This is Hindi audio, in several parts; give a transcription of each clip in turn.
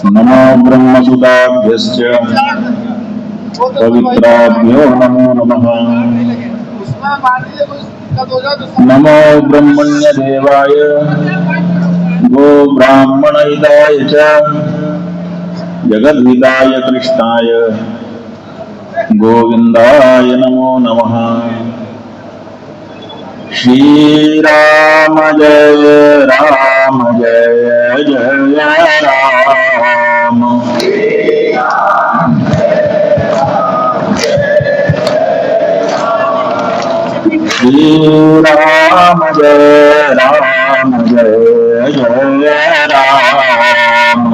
नमो ब्रह्मसुताभ्यश्च पवित्राभ्यो नमो नमः। नमो ब्रह्मण्यदेवाय गो ब्राह्मणहिताय च जगद्हिताय कृष्णाय गोविंदाय नमो नमः। श्रीराम जय राम जय जय राम। श्रीराम जय राम जय जय राम।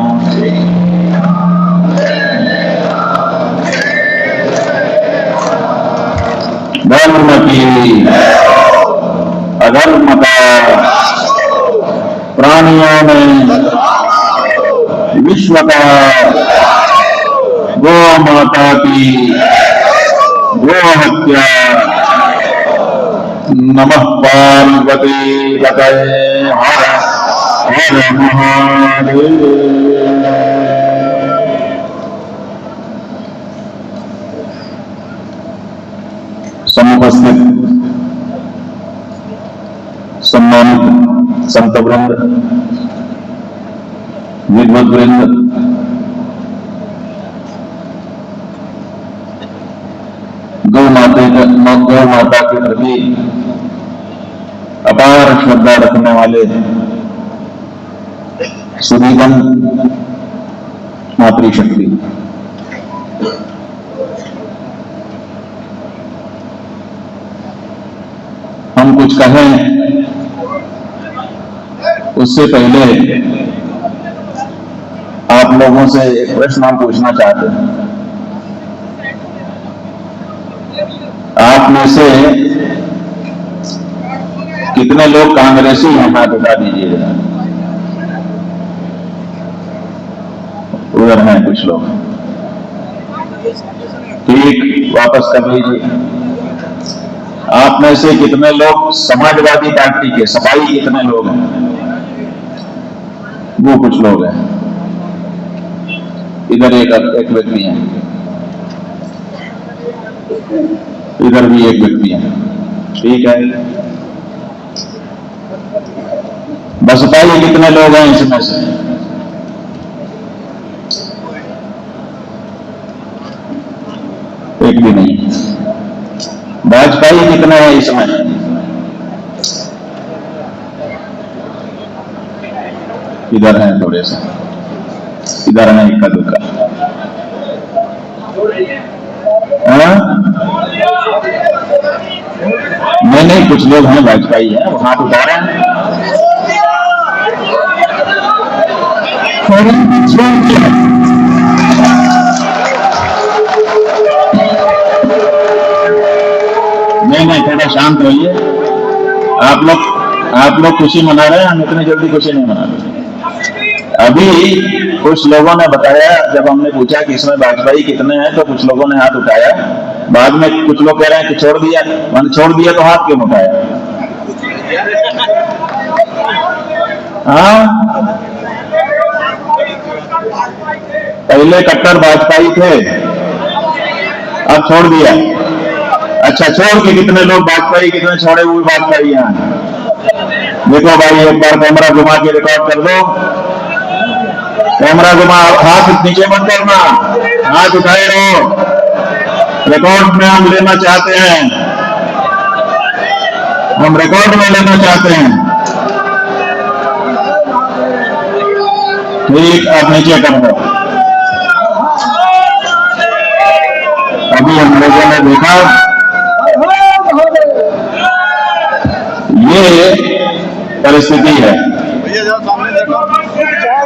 धर्म की अधर्म का प्राणियों में विश्व का गो माता की गो हत्या। नमः पार्वती पतये हर हर महादेव। समुपस्थित सम्मानित संत वृंद, विद्वत वृंद, गौ माता के प्रति अपार श्रद्धा रखने वाले सुदीवन मातृशक्ति, हम कुछ कहें उससे पहले आप लोगों से एक प्रश्न हम पूछना चाहते हैं। आप में से कितने लोग कांग्रेसी हैं? हाथ उठा दीजिएगा। उधर हैं कुछ लोग, ठीक, वापस कर लीजिए। आप में से कितने लोग समाजवादी पार्टी के, सपाई कितने लोग हैं? वो कुछ लोग हैं। इधर एक व्यक्ति है, इधर भी एक व्यक्ति है, ठीक है। बसपाई कितने लोग हैं इसमें से? एक भी नहीं। भाजपाई कितने हैं इसमें? इधर हैं थोड़े से, इधर हैं इक्का दुक्का। नहीं, कुछ लोग हैं भाजपाई हैं, वो हाथ उठा रहे हैं। नहीं, थोड़ा शांत रहिए। आप लोग खुशी मना रहे हैं, हम इतनी जल्दी खुशी नहीं मना रहे। अभी कुछ लोगों ने बताया, जब हमने पूछा कि इसमें भाजपाई कितने हैं, तो कुछ लोगों ने हाथ उठाया। बाद में कुछ लोग कह रहे हैं कि छोड़ दिया। मैंने छोड़ दिया तो हाथ क्यों उठाया? हाँ, पहले कट्टर भाजपाई थे, अब छोड़ दिया। अच्छा, छोड़ के कितने लोग भाजपाई, कितने छोड़े हुए भाजपाई हैं? देखो भाई, एक बार कैमरा घुमा के रिकॉर्ड कर दो। कैमरा घुमा, हाथ नीचे मत करना, हाथ उठाए रहो। रिकॉर्ड में हम लेना चाहते हैं, हम रिकॉर्ड में लेना चाहते हैं। ठीक, आप नीचे कर दो। अभी हम लोगों ने देखा ये परिस्थिति है।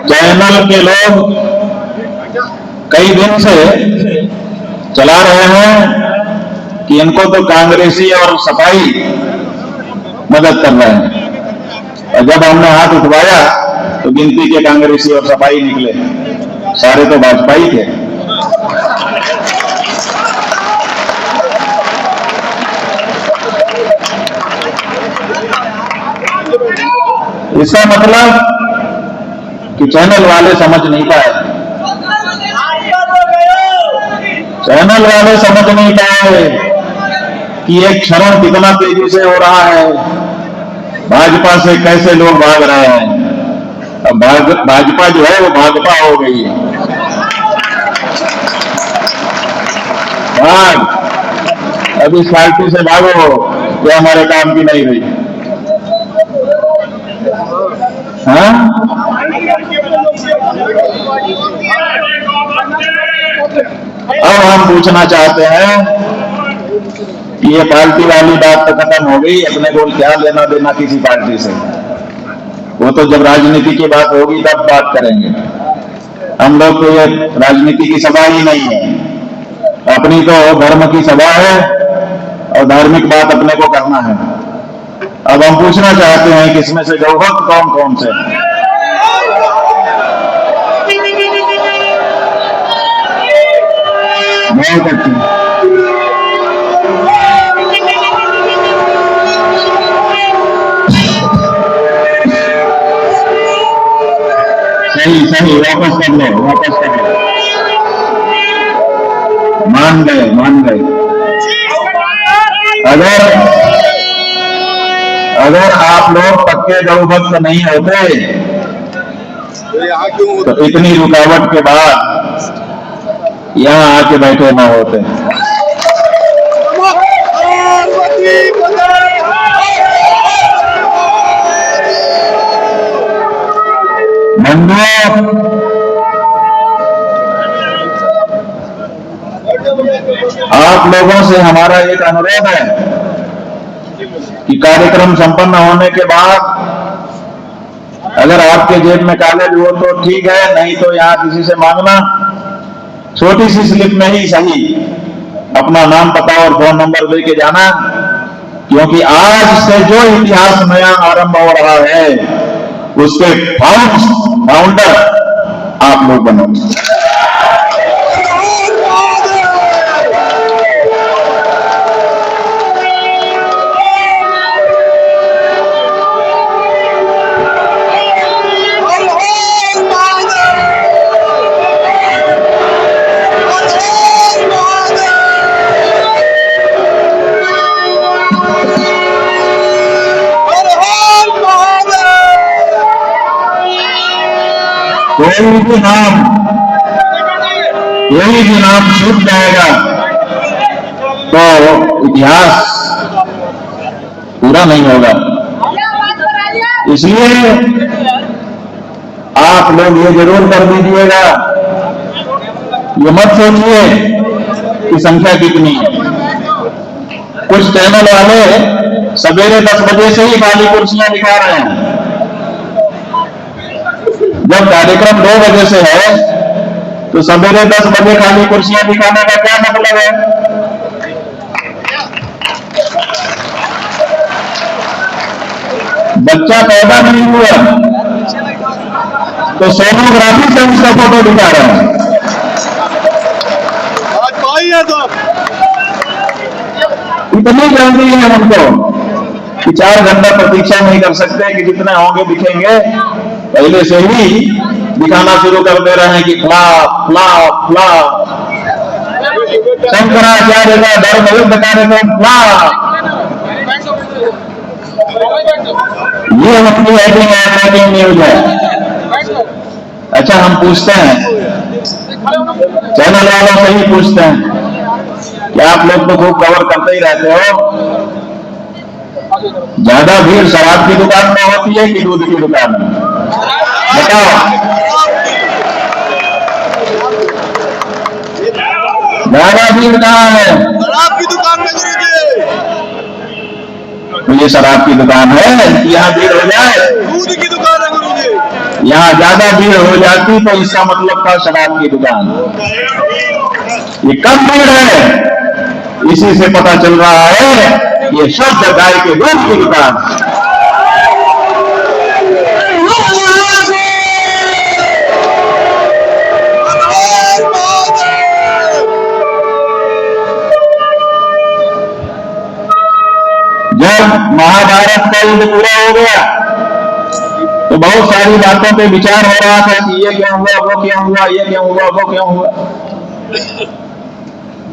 चैनल के लोग कई दिन से चला रहे हैं कि इनको तो कांग्रेसी और सपाई मदद कर रहे हैं, और जब हमने हाथ उठवाया तो गिनती के कांग्रेसी और सपाई निकले, सारे तो भाजपाई थे। इसका मतलब कि चैनल वाले समझ नहीं पाए चैनल वाले समझ नहीं पाए कि एक क्षरण कितना तेजी से हो रहा है, भाजपा से कैसे लोग भाग रहे हैं। अब भाजपा जो है वो भाजपा हो गई है। भाग, अब इस पार्टी से भागो ये हमारे काम की नहीं रही। हाँ, अब हम पूछना चाहते हैं कि ये पार्टी वाली बात तो खत्म हो गई, अपने को क्या लेना देना किसी पार्टी से। वो तो जब राजनीति की बात होगी तब बात करेंगे। हम लोग तो ये राजनीति की सभा ही नहीं है, अपनी तो धर्म की सभा है और धार्मिक बात अपने को करना है। अब हम पूछना चाहते हैं कि इसमें से गौभक्त कौन कौन से बहुत अच्छे। सही सही, वापस कर लो, वापस कर लो। मान गए, मान गए। अगर आप लोग पक्के गौभक्त नहीं होते तो इतनी रुकावट के बाद यहां आके बैठे ना होते। आप लोगों से हमारा एक अनुरोध है कि कार्यक्रम संपन्न होने के बाद अगर आपके जेब में कागज हो तो ठीक है, नहीं तो यहां किसी से मांगना, छोटी सी स्लिप में ही सही अपना नाम पता और फोन नंबर दे के जाना, क्योंकि आज से जो इतिहास नया आरंभ हो रहा है उसके फाउंडर आप लोग बनोगे। कोई भी नाम छूट जाएगा तो इतिहास पूरा नहीं होगा। इसलिए आप लोग ये जरूर कर दीजिएगा, ये मत सोचिए कि संख्या कितनी है। कुछ चैनल वाले सवेरे 10 बजे से ही खाली कुर्सियां दिखा रहे हैं, जब कार्यक्रम 2 बजे से है तो सवेरे 10 बजे खाली कुर्सियां दिखाने का क्या मतलब है? बच्चा पैदा नहीं हुआ तो सोनोग्राफी से उसका फोटो दिखा रहे हैं। इतनी जल्दी है हमको कि 4 घंटा प्रतीक्षा नहीं कर सकते कि जितने होंगे दिखेंगे, पहले से ही दिखाना शुरू कर दे रहे हैं कि फ्लॉप फ्लॉप फ्लॉप। शंकराचार्य का धर्म युद्ध कार्यक्रम फ्लॉप। ये अपनी हेडिंग है, ब्रेकिंग न्यूज है। अच्छा, हम पूछते हैं चैनल वालों से ही पूछते हैं कि आप लोग तो खूब कवर करते ही रहते हो, ज्यादा भीड़ शराब की दुकान में होती है कि दूध की दुकान में? बताओ। ज्यादा भीड़ कहाँ है? शराब की दुकान में। तो ये शराब की दुकान है, यहाँ भीड़ हो जाए? दूध की दुकान है गुरुजी। यहाँ ज्यादा भीड़ हो जाती तो इसका मतलब था शराब की दुकान। ये कम भीड़ है, इसी से पता चल रहा है ये शुद्ध गाय के दूध की दुकान। जब महाभारत का युद्ध पूरा हो गया तो बहुत सारी बातों पे विचार हो रहा था कि ये क्यों हुआ, वो क्यों हुआ, ये क्यों हुआ, वो क्यों हुआ।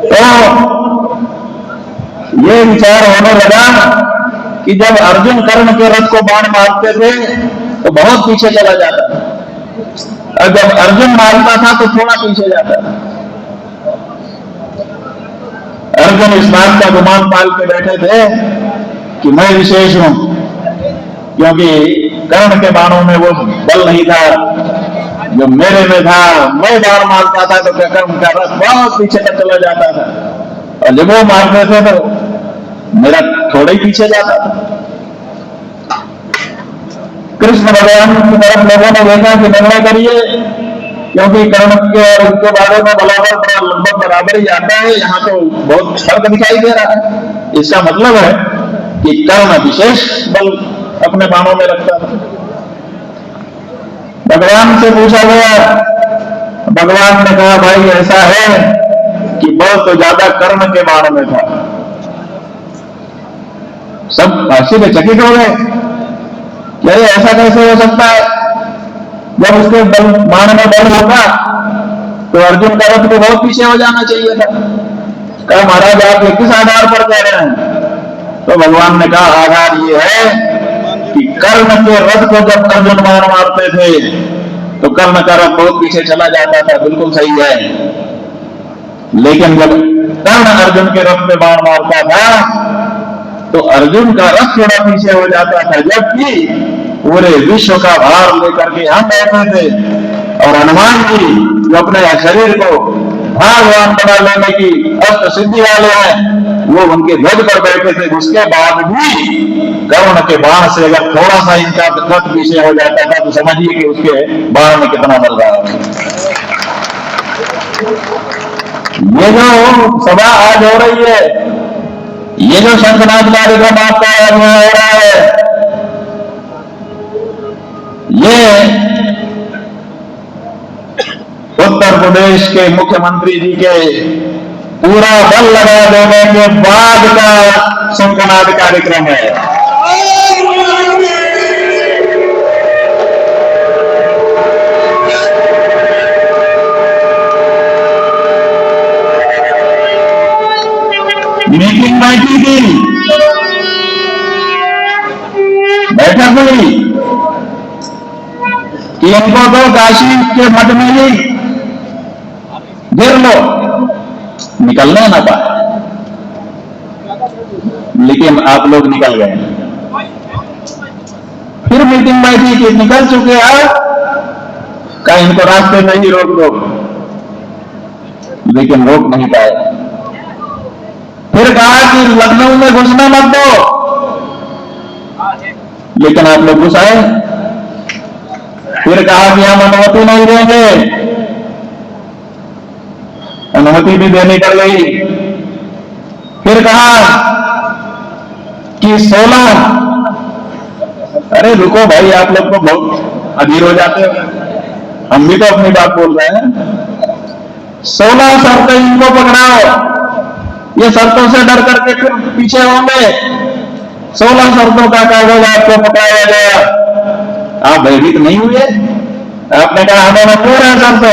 तो ये विचार होने लगा कि जब अर्जुन कर्ण के रथ को बाण मारते थे तो बहुत पीछे चला जाता था, और जब अर्जुन मारता था तो थोड़ा पीछे जाता था। अर्जुन इस बात का गुमान पाल के बैठे थे कि मैं विशेष हूं, क्योंकि कर्ण के बाणों में वो बल नहीं था जो मेरे में था। मैं बाण मारता था तो कर्ण का रथ बहुत पीछे तक चला जाता था, और जब वो मारते थे तो मेरा थोड़ा ही पीछे जाता था। कृष्ण भगवान की तरफ लोगों ने देखा कि निर्णय करिए, क्योंकि कर्ण के और उनके बारे में बराबर लगभग बराबर ही आता है, यहाँ तो बहुत फर्क दिखाई दे रहा है। इसका मतलब है कि कर्ण विशेष बल अपने बाणों में रखता था। भगवान से पूछा गया, भगवान ने कहा भाई ऐसा है कि बल तो ज्यादा कर्ण के बाण में था। सब आश्चर्यचकित हो गए, क्या ऐसा कैसे हो सकता है? जब उसके बाण में बल होगा तो अर्जुन का रथ को बहुत पीछे हो जाना चाहिए था। कहा महाराज आप ये किस आधार पर कह रहे हैं? तो भगवान ने कहा आधार ये है कि कर्ण के रथ को जब अर्जुन बाण मारते थे तो कर्ण का रथ बहुत पीछे चला जाता था, बिल्कुल सही है। लेकिन जब कर्ण अर्जुन के रथ पे बाण मारता था तो अर्जुन का रथ थोड़ा पीछे हो जाता था, जबकि पूरे विश्व का भार लेकर के हम बैठे थे, और हनुमान जी जो अपने शरीर को भागवान बना लेने की अष्ट सिद्धि वाले हैं, वो उनके ध्वज पर बैठे थे। उसके बाद भी कर्ण के बाण से अगर थोड़ा सा इनका रथ पीछे हो जाता था तो समझिए कि उसके बाण में कितना बल रहा है। ये जो सभा आज हो रही है, ये जो शंखनाद कार्यक्रम आपका आज यहाँ हो रहा है, ये उत्तर प्रदेश के मुख्यमंत्री जी के पूरा बल लगा देने के बाद का शंखनाद कार्यक्रम है। मीटिंग बैठी थी, बैठक हुई कि इनको तो काशी के मठ में ही गिर लो, निकलने ना पाए, लेकिन आप लोग निकल गए। फिर मीटिंग बैठी कि निकल चुके हैं, का इनको रास्ते में ही रोक दो, लेकिन रोक नहीं पाए। फिर कहा कि लखनऊ में घुसना मत दो, लेकिन आप लोग घुस आए। फिर कहा कि हम अनुमति नहीं देंगे, अनुमति भी देनी पड़ गई। फिर कहा कि 16, अरे रुको भाई आप लोग तो बहुत अधीर हो जाते हो, हम भी तो अपनी बात बोल रहे हैं। 16 शर्तें इनको पकड़ाओ, ये शर्तों से डर करके फिर पीछे होंगे। 16 शर्तों का कागज आपको पकड़ाया गया, आप भयभीत नहीं हुए? आपने कहा हमें मंजूर है शर्त।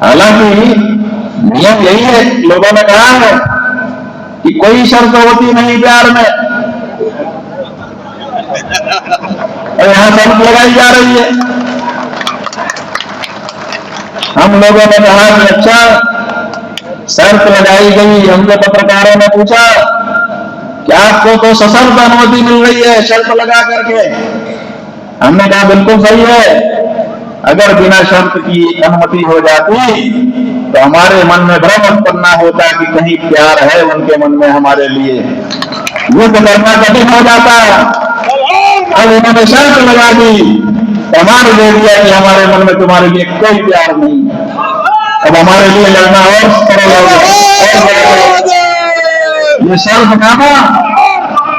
हालांकि नियम यही है, लोगों ने कहा है कि कोई शर्त होती नहीं प्यार में, और यहां शर्त लगाई जा रही है। हम लोगों ने कहा कि अच्छा शर्त लगाई गई। हमसे पत्रकारों ने पूछा कि आपको तो सशर्त अनुमति मिल रही है शर्त लगा करके। हमने कहा बिल्कुल सही है, अगर बिना शर्त की अनुमति हो जाती तो हमारे मन में भ्रम उत्पन्न होता कि कहीं प्यार है उनके मन में हमारे लिए, युद्ध करना कठिन हो जाता। अब उन्होंने शर्त लगा दी, प्रमाण दे दिया कि हमारे मन में तुम्हारे लिए कोई प्यार नहीं, अब हमारे लिए लड़ना और सरल हो गया। ये शर्तनामा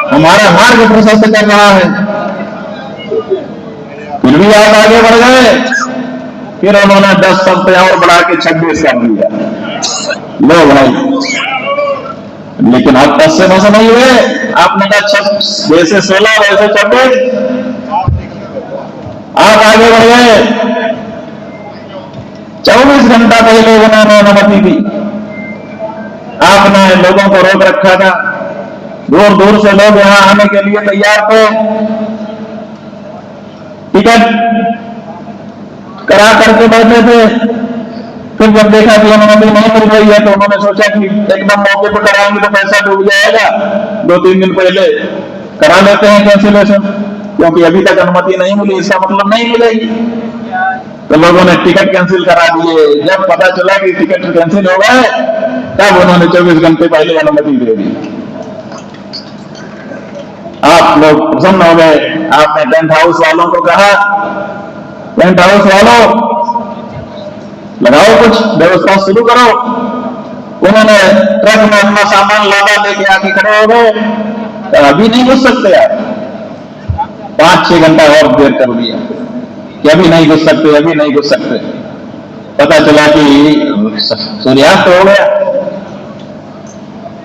हमारा मार्ग प्रशस्त कर रहा है। फिर भी आप आगे बढ़ गए, फिर उन्होंने 10 शर्तें और बढ़ा के 26 कर दिया। लो भाई, लेकिन आप 10 से बस नहीं हुए, आपने कहा जैसे 16 वैसे 26, आप आगे बढ़ गए। 24 घंटा पहले उन्होंने अनुमति दी, आपने लोगों को रोक रखा था, दूर दूर से लोग यहां आने के लिए तैयार थे, टिकट करा करके बैठे थे। फिर जब देखा कि अनुमति नहीं मिल रही है तो उन्होंने सोचा कि एकदम मौके पर कराएंगे तो पैसा डूब जाएगा, 2-3 दिन पहले करा लेते हैं कैंसिलेशन, क्योंकि अभी तक अनुमति नहीं मिली, इसका मतलब नहीं मिलेगी। तो लोगों ने टिकट कैंसिल करा दिए। जब पता चला कि टिकट कैंसिल हो गए तब उन्होंने 24 घंटे पहले अनुमति दे दी। आप लोग प्रसन्न हो गए। आपने टेंट हाउस वालों को कहा, टेंट हाउस वालों लगाओ, कुछ व्यवस्था शुरू करो। उन्होंने ट्रक में अपना सामान लादा लेके आके खड़े हो गए, तो अभी नहीं घुस सकते आप, 5-6 घंटा और देर कर दिया कि अभी नहीं घुस सकते, अभी नहीं घुस सकते। पता चला कि सूर्यास्त हो गया।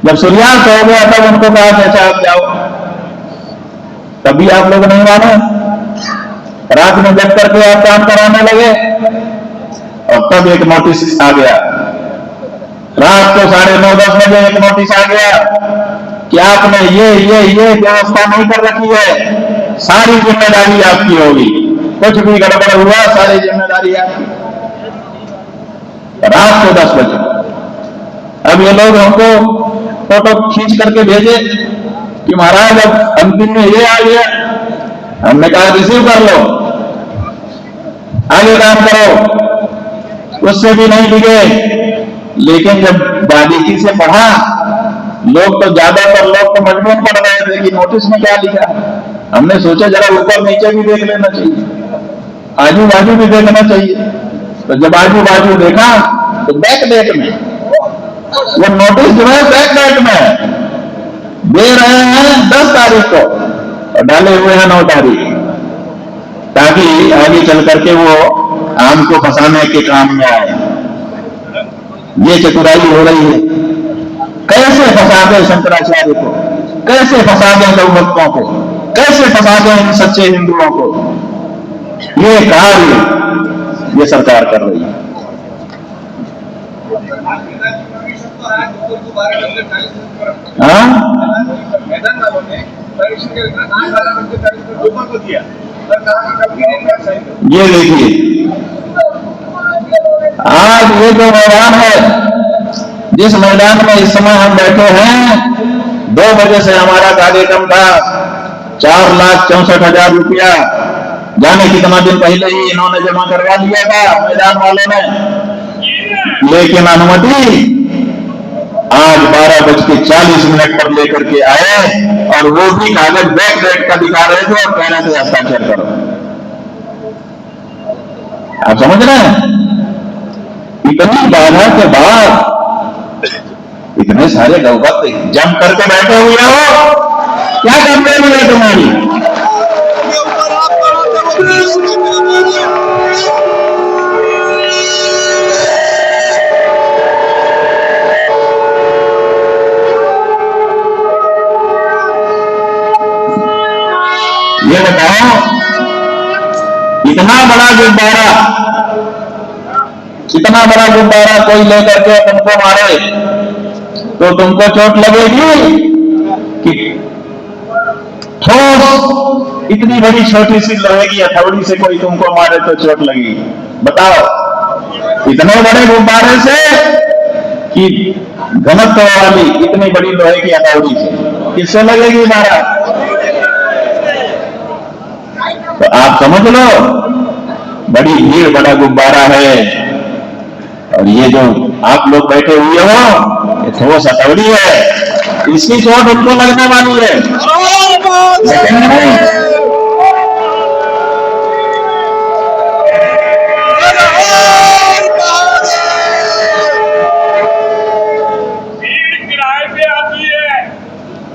जब सूर्यास्त हो गया तब उनको कहा कि अच्छा आप जाओ, तभी आप लोग नहीं माने। रात में जग करके आप काम कराने लगे और तब एक नोटिस आ गया। रात को 9:30-10 बजे एक नोटिस आ गया कि आपने ये व्यवस्था नहीं कर रखी है, सारी जिम्मेदारी आपकी होगी, कुछ भी गड़बड़ हुआ सारी जिम्मेदारी आपकी। रात को 10 बजे। अब ये लोग हमको फोटो खींच करके भेजे कि महाराज अब अंतिम में ये आ गया। हमने कहा रिसीव कर लो, आगे काम करो। उससे भी नहीं दिखे। लेकिन जब बारीकी से पढ़ा, लोग तो ज्यादातर लोग तो मजबूर पड़ रहे थे कि नोटिस में क्या लिखा। हमने सोचा जरा ऊपर नीचे भी देख लेना चाहिए, आजू बाजू भी देखना चाहिए। तो जब आजू बाजू देखा तो बैक डेट में वो नोटिस जो है बैक डेट में दे रहे हैं 10 तारीख को और डाले हुए हैं 9 तारीख, ताकि आगे चल करके वो आम को फंसाने के काम में आए। ये चतुराई हो रही है। कैसे फंसा दे शंकराचार्य को, कैसे फंसा दे गौ भक्तों को, कैसे फंसा दे इन सच्चे हिंदुओं को। ये कार्य ये सरकार कर रही है। ये देखिए, आज ये जो मैदान है, जिस मैदान में इस समय हम बैठे हैं, 2 बजे से हमारा कार्यक्रम था। 4,64,000 रुपया जाने कितना दिन पहले ही इन्होंने जमा करवा दिया था मैदान वालों ने। लेकिन अनुमति आज 12:40 पर लेकर के आए और वो भी कागज बैक डेट का दिखा रहे थे और कह रहे थे हस्ताक्षर करो। आप समझ रहे हैं? इतनी बाधा के बाद इतने सारे गौ भक्त जम करके बैठे हुए हो, क्या करते हुए तुम्हारी? ये बताओ, इतना बड़ा गुब्बारा कोई लेकर के तुमको मारे तो तुमको चोट लगेगी कि ठोस इतनी बड़ी छोटी सी लोहे की हथौड़ी से कोई तुमको मारे तो चोट लगेगी? बताओ, इतने बड़े गुब्बारे से कि घनत्व वाली इतनी बड़ी लोहे की हथौड़ी से किससे लगेगी मारा? तो आप समझ लो, बड़ी भीड़, बड़ा गुब्बारा है। और ये जो आप लोग बैठे हुए हो, ये ठोस हथौड़ी है, इसकी चोट उनको लगने वाली है।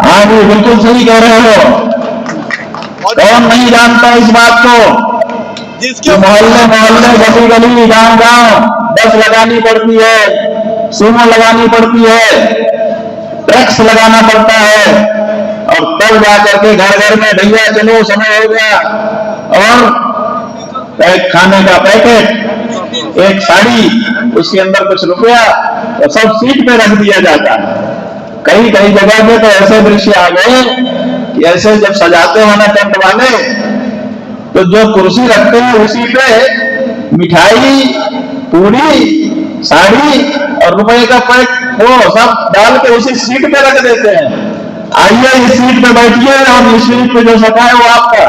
हाँ जी, बिल्कुल सही कह रहे हो। कौन नहीं जानता इस बात को कि मोहल्ले गली गली गांव बस लगानी पड़ती है, सूमो लगानी पड़ती है, टैक्स लगाना पड़ता है, और तब जाकर के घर घर में भैया चलो समय हो गया और खाने का पैकेट एक साड़ी, उसके अंदर कुछ रुपया, तो सब सीट पे रख दिया जाता है। कई कई जगह पे तो ऐसे दृश्य आ गए कि ऐसे जब सजाते हैं ना टेंट वाले, तो जो कुर्सी रखते हैं उसी पे मिठाई, पूरी, साड़ी और रुपए का पैक वो सब डाल के उसी सीट पे रख देते हैं। आइए इस सीट पे बैठिए और इस सीट पे जो सटा है वो आपका,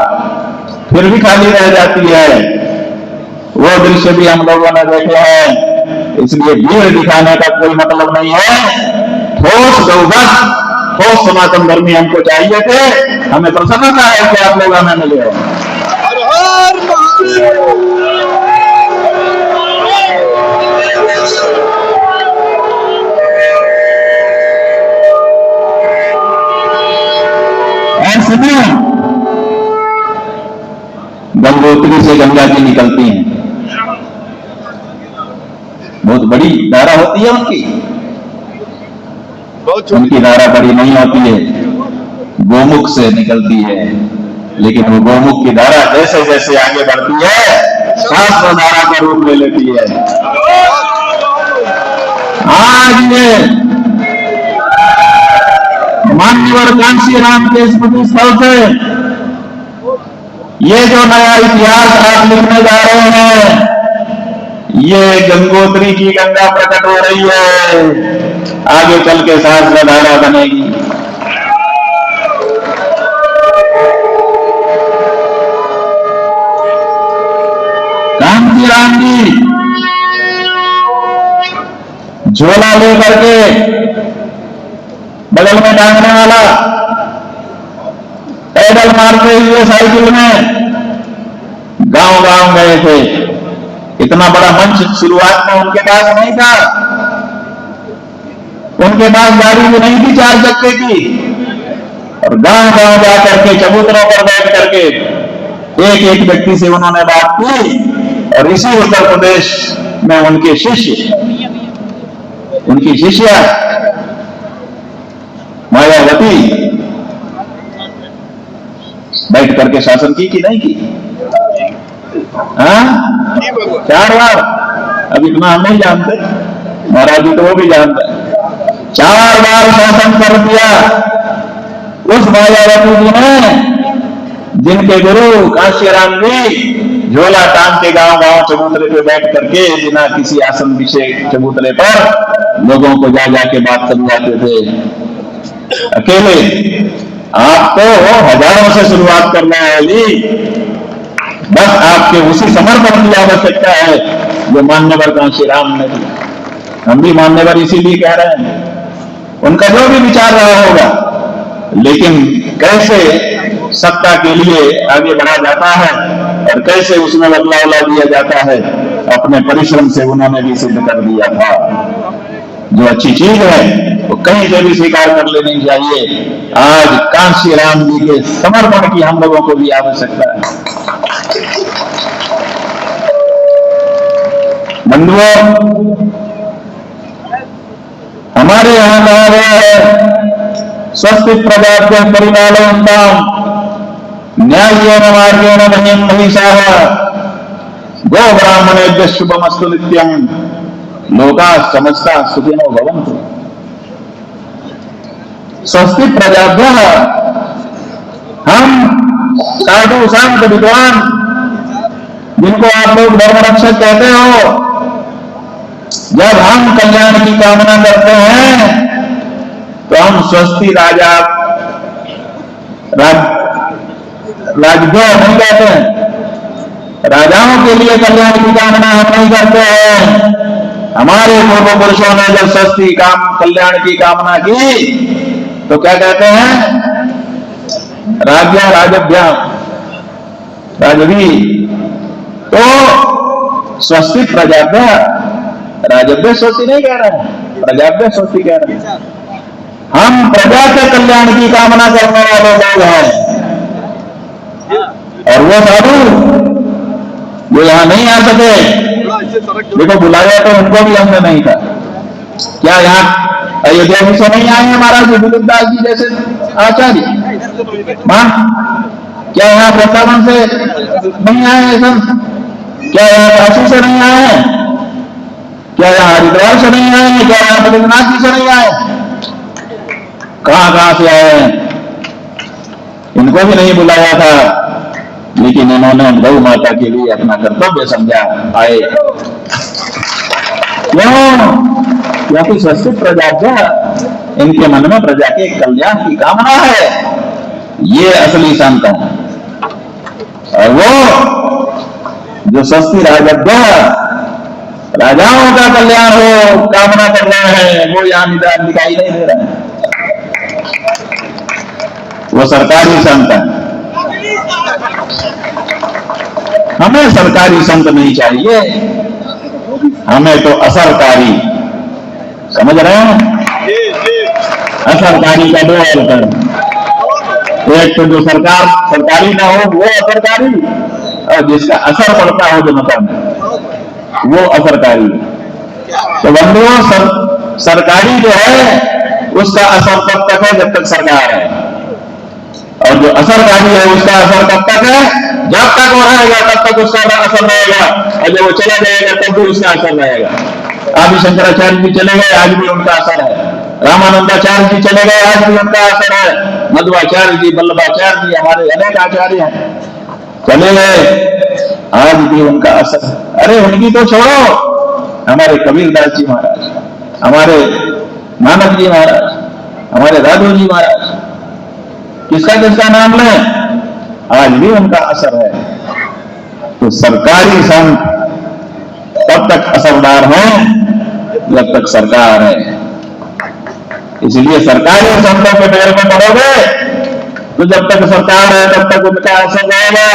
फिर भी खाली रह जाती है। वो दृश्य भी हम लोगों ने देखे हैं। इसलिए भीड़ दिखाने का कोई मतलब नहीं है। ठोस गौबत, ठोस सनातन धर्मी हमको चाहिए थे। हमें प्रसन्नता है कि आप लोग हमें मिले। गंगोत्री से गंगा जी निकलती हैं, बहुत बड़ी धारा होती है उनकी धारा बड़ी नहीं होती है, गोमुख से निकलती है। लेकिन वो गोमुख की धारा जैसे जैसे आगे बढ़ती है, शास्त्र धारा का रूप ले लेती है। आज ये मान्यवर कांशीराम के स्मृति स्थल से ये जो नया इतिहास आप लिखने जा रहे हैं, ये गंगोत्री की गंगा प्रकट हो रही है। आगे चल के शास्त्र धारा बनेगी। कांशीराम जी झोला लेकर के बगल में टांगने वाला, पैदल मारते हुए साइकिल में गांव गांव गए थे। इतना बड़ा मंच शुरुआत में उनके पास नहीं था, उनके पास गाड़ी भी नहीं थी 4 चक्के की, और गांव गांव जाकर के चबूतरों पर बैठ करके एक एक व्यक्ति से उन्होंने बात की। और इसी उत्तर प्रदेश में उनके शिष्य, उनकी शिष्या मायावती बैठ करके शासन की कि नहीं की? हाँ, 4 बार। अब इतना हम नहीं जानते, महाराज जी तो वो भी जानते हैं। 4 बार शासन कर दिया उस मायावती जी ने, जिनके गुरु कांशीराम जी झोला टांग के गांव गांव चबूतरे पे बैठ करके बिना किसी आसन विषय चबूतरे पर लोगों को जा जाके बात समझाते थे अकेले। आप तो हजारों से शुरुआत करना है जी, बस आपके उसी समर्पण की आवश्यकता है जो मान्यवर कांशीराम ने दी। हम भी मान्यवर इसीलिए कह रहे हैं, उनका जो भी विचार रहा होगा, लेकिन कैसे सत्ता के लिए आगे बढ़ा जाता है और कैसे उसमें बदलाव ला दिया जाता है, अपने परिश्रम से उन्होंने भी सिद्ध कर दिया था। जो अच्छी चीज है वो कहीं से भी स्वीकार कर लेनी चाहिए। आज कांशीराम जी के समर्पण की हम लोगों को भी आवश्यकता है। बंधुओं, हमारे यहां कहा गया है स्वस्ति प्रजाभ्य परिपालयन्ताम् न्याय्येन मार्गेण मह्यं महिषाः गो ब्राह्मणेभ्यः शुभमस्तु नित्यं लोकाः समस्ताः सुखिनो भवन्तु। स्वस्ति प्रजाभ्यः, हम साधु संत विद्वान जिनको आप लोग धर्म रक्षक कहते हो, जब हम कल्याण की कामना करते हैं तो हम स्वस्ति राजा राजभ्य नहीं कहते हैं। राजाओं के लिए कल्याण की कामना हम नहीं करते हैं। हमारे पूर्व पुरुषों ने जब स्वस्ति कल्याण की कामना की तो क्या कहते हैं? राज्य राजभ्याम राजवी। तो स्वस्ति प्रजाभ्य, राजभ्य स्वस्ति नहीं कह रहे हैं, प्रजाभ्य स्वस्ति कह रहे हैं। हम प्रजा के कल्याण की कामना करने वाले लोग हैं। और वो साधु जो यहां नहीं आ सके, देखो बुलाया तो उनको भी हमने नहीं था। क्या यहाँ अयोध्या जी से नहीं आए हैं महाराज विद्युदास जी जैसे आचार्य? क्या यहाँ वृंदावन से नहीं आए हैं? क्या यहाँ काशी से नहीं आए हैं? क्या यहाँ हरिद्वार से नहीं आए? क्या यहाँ बद्रीनाथ जी से नहीं आए? कहां से आए हैं? इनको भी नहीं बुलाया था, लेकिन इन्होंने गौ माता के लिए अपना कर्तव्य समझा, आए। क्यों? क्योंकि स्वस्थित प्रजा, इनके मन में प्रजा के कल्याण की कामना है। ये असली संत है। और वो जो स्वस्ति राजभ्य, राजाओं का कल्याण हो कामना कर रहे हैं, वो यहां निदान दिखाई नहीं दे रहा है। वो सरकारी संत है। हमें सरकारी संत नहीं चाहिए, हमें तो असरकारी, समझ रहे हैं? असरकारी का दो अंतर, एक तो जो सरकारी ना हो वो असरकारी, और जिसका असर पड़ता हो जनता में वो असरकारी। तो बंधुओं, सरकारी जो है उसका असर तब तक है जब तक सरकार है, और जो असरकारी है उसका असर कब तक है? जब तक वो रहेगा तब तक उसका असर रहेगा, और जब वो चला जाएगा तब भी उसका असर रहेगा। आदि शंकराचार्य जी चले गए, आज भी उनका असर है। रामानंदाचार्य जी चले गए, आज भी उनका असर है। मध्वाचार्य जी, वल्लभाचार्य जी, हमारे अनेक आचार्य हैं, चले गए, आज भी उनका असर। अरे उनकी तो छोड़ो, हमारे कबीरदास जी महाराज, हमारे नानक जी महाराज, हमारे राघव जी महाराज, किसका नाम लें, आज भी उनका असर है। तो सरकारी संत तब तक असरदार हैं जब तक सरकार है। इसलिए सरकारी संतों के पैर में पड़ोगे तो जब तक सरकार है तब तक उनका असर रहेगा।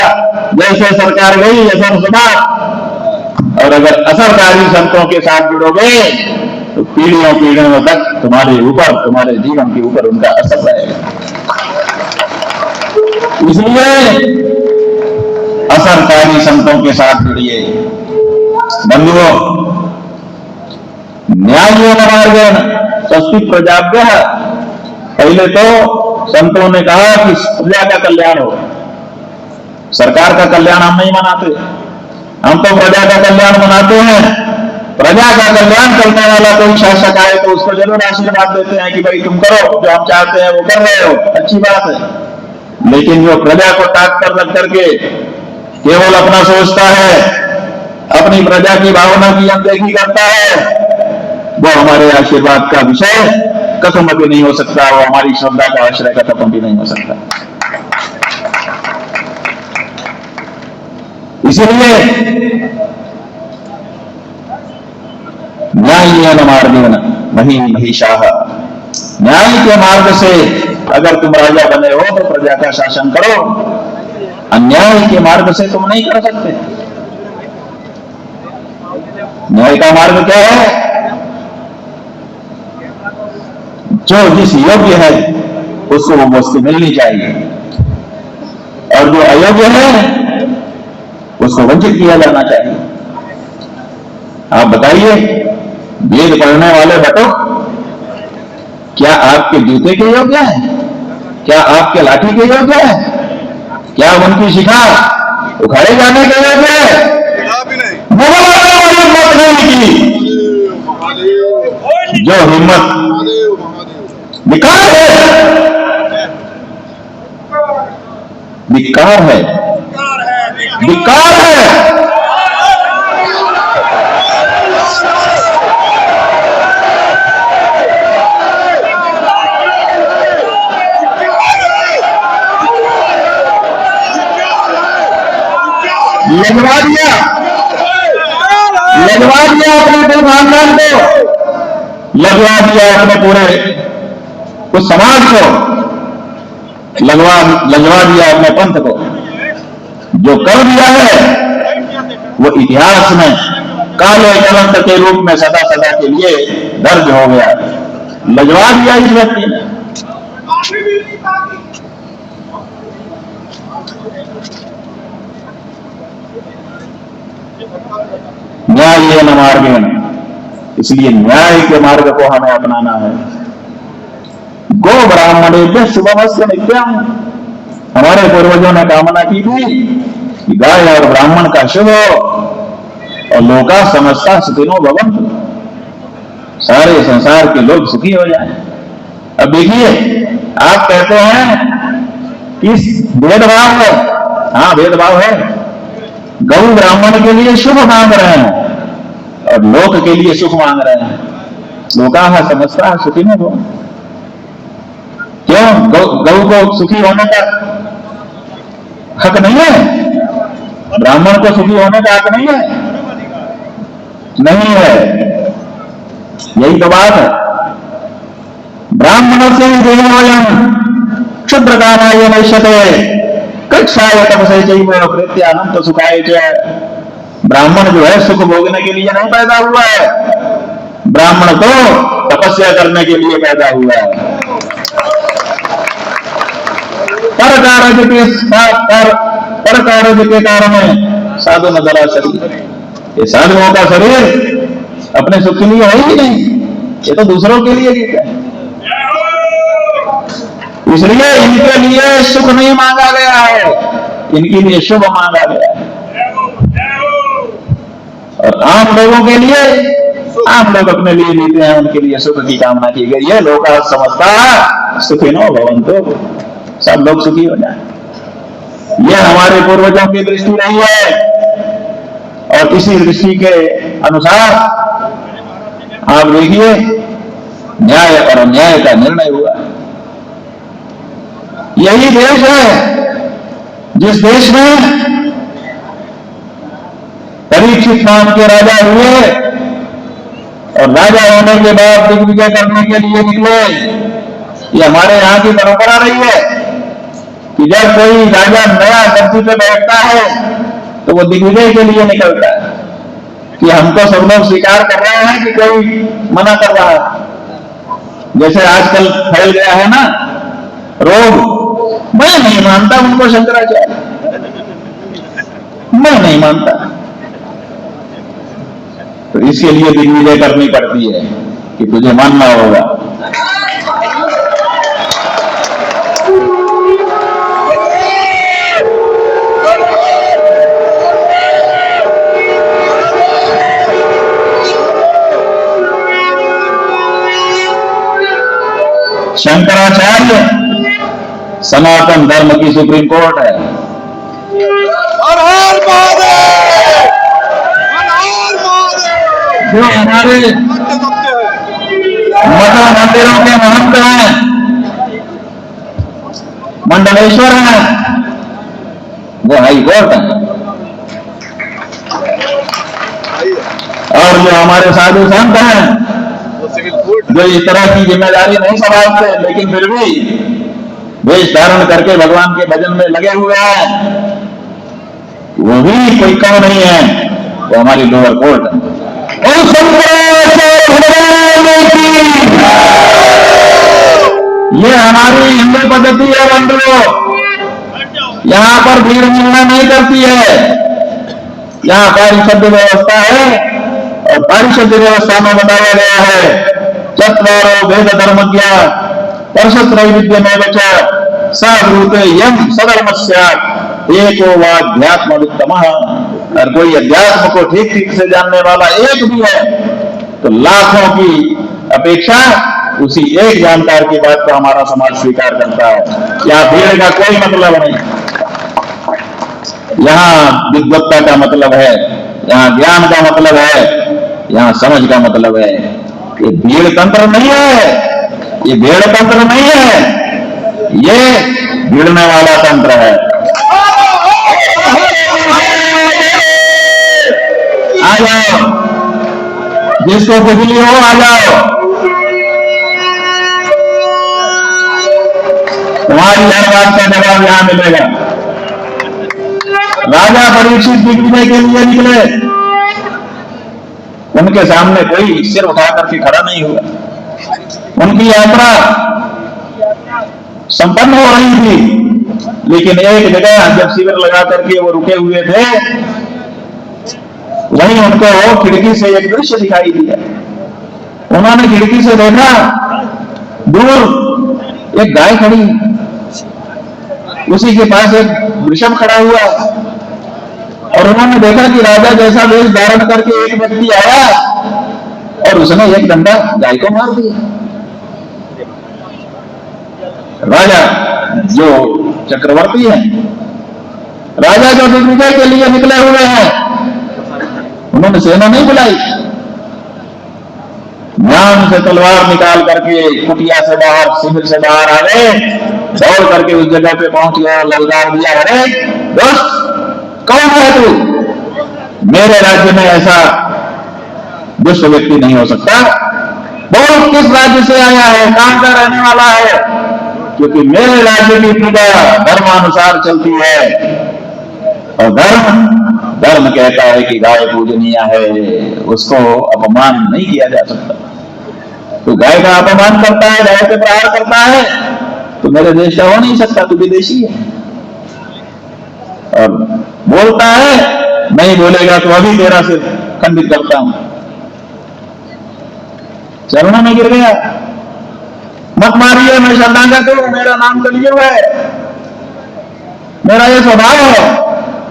जैसे सरकार गई असर समाप्त। और अगर असरकारी संतों के साथ जुड़ोगे तो पीढ़ियों तक तुम्हारे ऊपर, तुम्हारे जीवन के ऊपर उनका असर रहेगा। इसलिए असरकारी संतों के साथ जुड़िए। बंधुओं, न्याय मार्गेण स्वस्ति प्रजाभ्यः, पहले तो संतों ने कहा कि प्रजा का कल्याण हो। सरकार का कल्याण हम नहीं मनाते, हम तो प्रजा का कल्याण मनाते हैं। प्रजा का कल्याण करने वाला कोई शासक आए तो उसको जरूर आशीर्वाद देते हैं कि भाई तुम करो, जो हम चाहते हैं वो कर रहे हो, अच्छी बात है। लेकिन जो प्रजा को ताक पर रख करके केवल अपना सोचता है, अपनी प्रजा की भावना की अनदेखी करता है, वो हमारे आशीर्वाद का विषय कथम भी नहीं हो सकता, वो हमारी श्रद्धा का आश्रय कथम भी नहीं हो सकता। इसलिए न्याय्येन मार्गेण मही महिषाः, न्याय के मार्ग से अगर तुम राजा बने हो तो प्रजा का शासन करो, अन्याय के मार्ग से तुम नहीं कर सकते। न्याय का मार्ग क्या है? जो जिस योग्य है उसको वो वस्तु मिलनी चाहिए, और जो अयोग्य है उसको वंचित किया जाना चाहिए। आप बताइए, वेद पढ़ने वाले बटो, क्या आपके जूते के योग्य है? क्या आपके लाठी के योग्य है? क्या उनकी शिखा उखाड़े जाने के योग्य है? हिम्मत नहीं की, जो हिम्मत विकार है, विकार है, विकार है। लगवा दिया अपने पूरे खानदान को, लगवा दिया अपने पूरे उस समाज को, लगवा दिया अपने पंथ को। जो कर दिया है वो इतिहास में काले कलंक के रूप में सदा सदा के लिए दर्ज हो गया। लगवा दिया इस व्यक्ति ने। न्याय्येन मार्गेण, इसलिए न्याय के मार्ग को हमें अपनाना है। गो ब्राह्मणेभ्यः शुभमस्तु नित्यम्, हमारे पूर्वजों ने कामना की थी कि गाय और ब्राह्मण का शुभ हो, और लोका समस्ता सुखिनो भवन्तु। सारे संसार के लोग सुखी हो जाएं। अब देखिए, आप कहते हैं कि भेदभाव है। हाँ, भेदभाव है। गौ ब्राह्मण के लिए शुभ मांग रहे हैं और लोक के लिए सुख मांग रहे हैं। लोका समझता है सुखी में गौ। क्यों? गौ को सुखी होने का हक नहीं है? ब्राह्मण को सुखी होने का हक नहीं है? नहीं है। यही तो बात है। ब्राह्मण से देवालयम क्षुद्र कामाय नश्यते कक्षाय तपसे चैव प्रेत्यानंत सुखाय च। ब्राह्मण जो है सुख भोगने के लिए नहीं पैदा हुआ है, ब्राह्मण तो तपस्या करने के लिए पैदा हुआ है। पर कार्य के कारण साधु न दरा शरीर। ये साधुओं का शरीर अपने सुख के लिए है ही नहीं, ये तो दूसरों के लिए है। इसलिए इनके लिए सुख नहीं मांगा गया है, इनके लिए शुभ मांगा गया है। और आम लोगों के लिए, आम लोग अपने लिए लेते हैं, उनके लिए सुख की कामना की गई है। लोग समझता सुखिनो भवन्तु, सब लोग सुखी हो जाए। यह हमारे पूर्वजों की दृष्टि नहीं है, और इसी दृष्टि के अनुसार आप देखिए न्याय और अन्याय का निर्णय हुआ। यही देश है जिस देश में परीक्षित नाम के राजा हुए और राजा होने के बाद दिग्विजय करने के लिए निकले। ये हमारे यहाँ की परंपरा रही है कि जब कोई राजा नया गद्दी पे बैठता है तो वो दिग्विजय के लिए निकलता है कि हमको सब लोग स्वीकार कर रहे हैं कि कोई मना कर रहा है। जैसे आजकल फैल गया है ना रोग, मैं नहीं मानता उनको शंकराचार्य, मैं नहीं मानता, तो इसके लिए दिग्विजय करनी पड़ती है कि तुझे मानना होगा। शंकराचार्य सनातन धर्म की सुप्रीम कोर्ट है। जो हमारे मठों मंदिरों के महंत हैं, मंडलेश्वर हैं, वो हाई कोर्ट है। और जो हमारे साधु संत हैं जो इस तरह की जिम्मेदारी नहीं संभालते, लेकिन फिर भी वेश धारण करके भगवान के भजन में लगे हुए हैं, वो भी कोई कम नहीं है, वो हमारी लोअर कोर्ट है। ये हमारी हिंदू पद्धति है बंधुओं। यहां पर भीड़ मिलना नहीं करती है। यहां पारिषद व्यवस्था है और पारिषद व्यवस्था में बताया गया है चत्वारो वेद धर्मज्ञा परशत्रैविध्यमेव च सभूते यम सधर्मस्यात् एको वाध्यात्म उत्तमः। और कोई अध्यात्म को ठीक ठीक से जानने वाला एक भी है तो लाखों की अपेक्षा उसी एक जानकार की बात को हमारा समाज स्वीकार करता है। यहाँ भीड़ का कोई मतलब नहीं, यहाँ विद्वत्ता का मतलब है, यहाँ ज्ञान का मतलब है, यहाँ समझ का मतलब है। ये भीड़ तंत्र नहीं है, ये भेड़ तंत्र नहीं है, ये भिड़ने वाला तंत्र है। आ जाओ, जिसको खुजली हो आ जाओ, तुम्हारी हर बात का जवाब यहां मिलेगा। राजा परीक्षित दिग्विजय के लिए निकले, उनके सामने कोई सिर उठा करके खड़ा नहीं हुआ। उनकी यात्रा संपन्न हो रही थी, लेकिन एक जगह जब शिविर लगा करके वो रुके हुए थे, वहीं उनको खिड़की से एक दृश्य दिखाई दिया। उन्होंने खिड़की से देखा, दूर एक गाय खड़ी, उसी के पास एक वृषभ खड़ा हुआ, और उन्होंने देखा कि राजा जैसा वेश धारण करके एक व्यक्ति आया और उसने एक डंडा गाय को मार दिया। राजा जो चक्रवर्ती है, राजा जो दिग्विजय के लिए निकले हुए हैं, उन्होंने सेना नहीं बुलाई, ध्यान से तलवार निकाल करके कुटिया से बाहर, शिविर से बाहर आ गए, दौड़ करके उस जगह पे पहुंच गया, ललकार दिया, अरे दोस्त कौन है तू? मेरे राज्य में ऐसा दुष्ट व्यक्ति नहीं हो सकता। बोल किस राज्य से आया है, कहां का रहने वाला है? क्योंकि मेरे राज्य की प्रजा धर्मानुसार चलती है, और धर्म कहता है कि गाय पूजनीय है, उसको अपमान नहीं किया जा सकता। तो गाय का अपमान करता है, गाय पे प्रहार करता है, तो मेरे देश का हो नहीं सकता, तू विदेशी है। और बोलता है नहीं बोलेगा तो अभी तेरा सिर खंडित करता हूं। चरणों में गिर गया, मत मारिए, मैं शरणागत हूं, मेरा नाम कलियुग है, मेरा यह स्वभाव है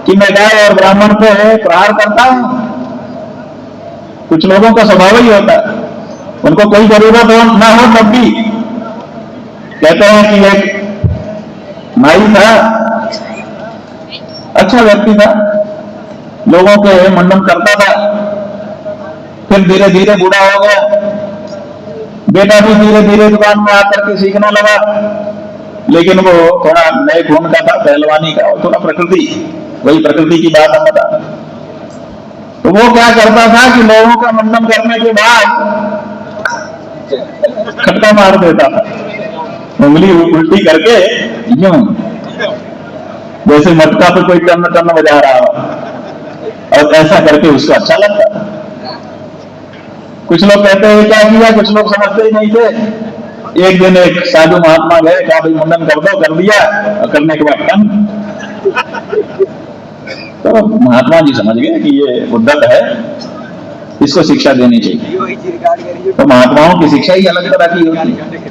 कि मैं गाय और ब्राह्मण पे प्रहार करता हूं। कुछ लोगों का स्वभाव ही होता है, उनको कोई जरूरत हो ना हो तब भी कहते हैं कि एक माई था, अच्छा व्यक्ति था, लोगों के मंडन करता था, फिर धीरे धीरे बूढ़ा हो गया, बेटा भी धीरे धीरे दुकान में आकर के सीखने लगा, लेकिन वो थोड़ा नए खून का था, पहलवानी का, और थोड़ा प्रकृति, वही प्रकृति की बात हम बता। तो वो क्या करता था कि लोगों का मंडन करने के बाद खटका मार देता था, उंगली उल्टी करके यूं, जैसे मटका पे कोई टन टन बजा रहा हो, और ऐसा करके उसको अच्छा लगता था। कुछ लोग कहते हैं क्या किया, कुछ लोग समझते ही नहीं थे। एक दिन एक साधु महात्मा गए, कहा भाई मुंडन कर दो, कर दिया, और करने के बाद टन। तो महात्मा जी समझ गए कि ये उद्धत है, इसको शिक्षा देनी चाहिए। तो महात्माओं की शिक्षा ही अलग तरह की होती है।